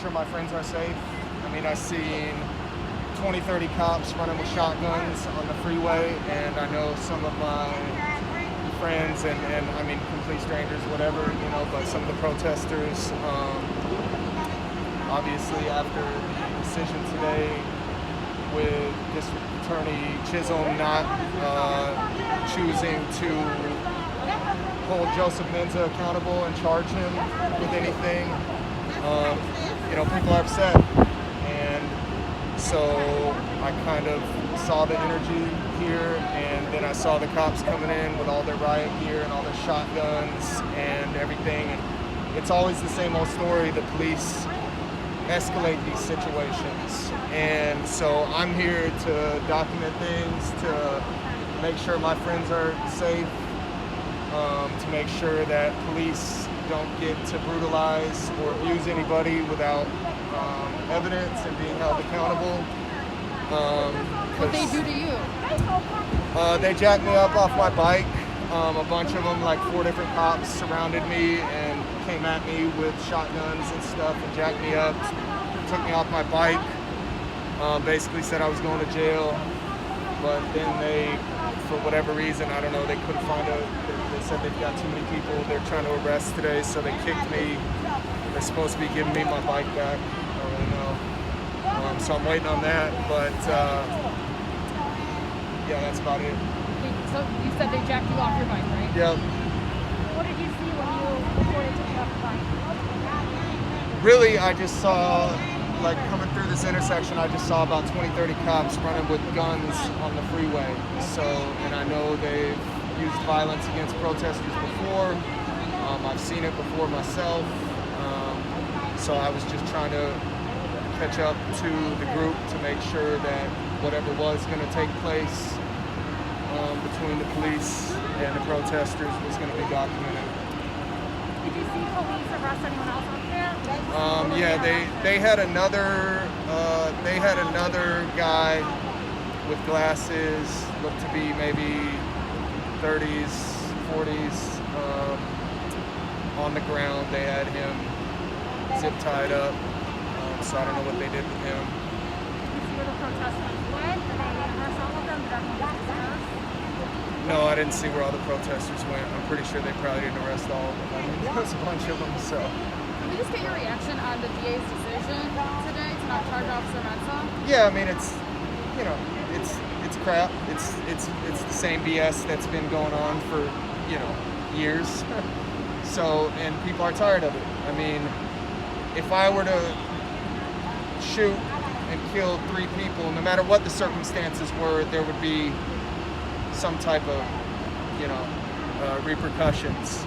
sure my friends are safe. I mean, I've seen 20, 30 cops running with shotguns on the freeway, and I know some of my friends and I mean, complete strangers, whatever, you know, but some of the protesters, obviously after the decision today with District Attorney Chisholm not choosing to hold Joseph Menza accountable and charge him with anything, you know, people are upset. And so I kind of saw the energy here, and then I saw the cops coming in with all their riot gear and all their shotguns and everything. And it's always the same old story. The police escalate these situations. And so I'm here to document things, to make sure my friends are safe, to make sure that police don't get to brutalize or abuse anybody without evidence and being held accountable. What they do to you? They jacked me up off my bike. A bunch of them, like 4 different cops, surrounded me and came at me with shotguns and stuff and jacked me up, took me off my bike, basically said I was going to jail. But then they, for whatever reason, I don't know, they couldn't find they said they've got too many people they're trying to arrest today, so they kicked me. They're supposed to be giving me my bike back. I don't really know. So I'm waiting on that, but yeah, that's about it. So you said they jacked you off your bike, right? Yep. What did you see before they took you off your bike? Really, I just saw, like, coming through this intersection, I just saw about 20, 30 cops running with guns on the freeway. So, and I know they've used violence against protesters before. I've seen it before myself. So I was just trying to catch up to the group to make sure that whatever was going to take place between the police and the protesters was going to be documented. Did you see police arrest anyone else up there? Yeah, they had another guy with glasses, looked to be maybe 30s, 40s, on the ground. They had him zip tied up, so I don't know what they did with him. Did you see where the protesters went? Did they arrest all of them? Did everyone get arrested? No, I didn't see where all the protesters went. I'm pretty sure they probably didn't arrest all of them. I mean, there was a bunch of them, so. Can we just get your reaction on the DA's decision today to not charge Officer Menza? Yeah, I mean, it's, you know, it's crap. It's the same BS that's been going on for, you know, years. So, and people are tired of it. I mean, if I were to shoot and kill 3 people, no matter what the circumstances were, there would be some type of, you know, repercussions.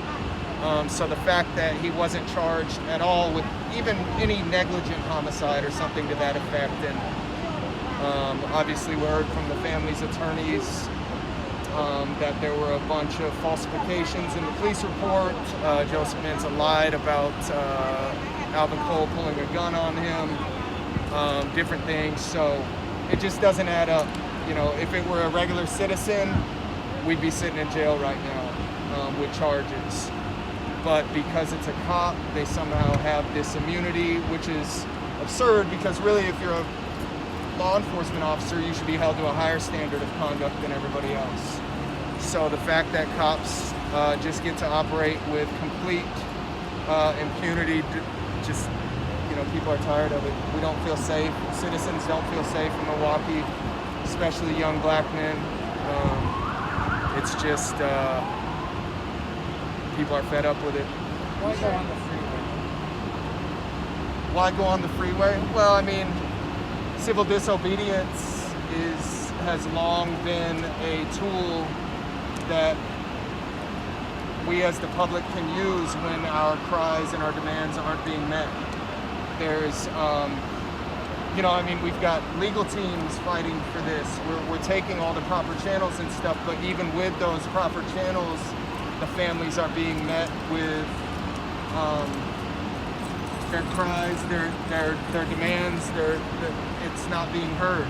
So the fact that he wasn't charged at all with even any negligent homicide or something to that effect, and obviously we heard from the family's attorneys that there were a bunch of falsifications in the police report. Joseph Menza lied about Alvin Cole pulling a gun on him, different things. So it just doesn't add up. You know, if it were a regular citizen, we'd be sitting in jail right now with charges. But because it's a cop, they somehow have this immunity, which is absurd, because really if you're a law enforcement officer, you should be held to a higher standard of conduct than everybody else. So the fact that cops just get to operate with complete impunity, just, you know, people are tired of it. We don't feel safe. Citizens don't feel safe in Milwaukee, especially young black men. It's just, people are fed up with it. Why go on the freeway? Why go on the freeway? Well, I mean, civil disobedience has long been a tool that we as the public can use when our cries and our demands aren't being met. There's, you know, I mean, we've got legal teams fighting for this. We're taking all the proper channels and stuff, but even with those proper channels, the families are being met with their cries, their demands. It's not being heard.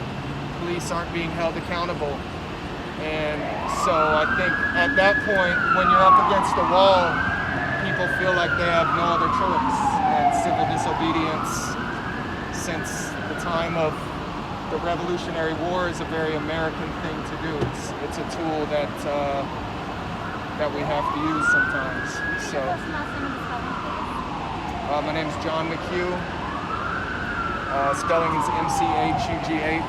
Police aren't being held accountable. And so I think at that point, when you're up against a wall, people feel like they have no other choice. And civil disobedience time of the Revolutionary War is a very American thing to do. It's a tool that we have to use sometimes. So, my name is John McHugh. Spelling is MCHUGH.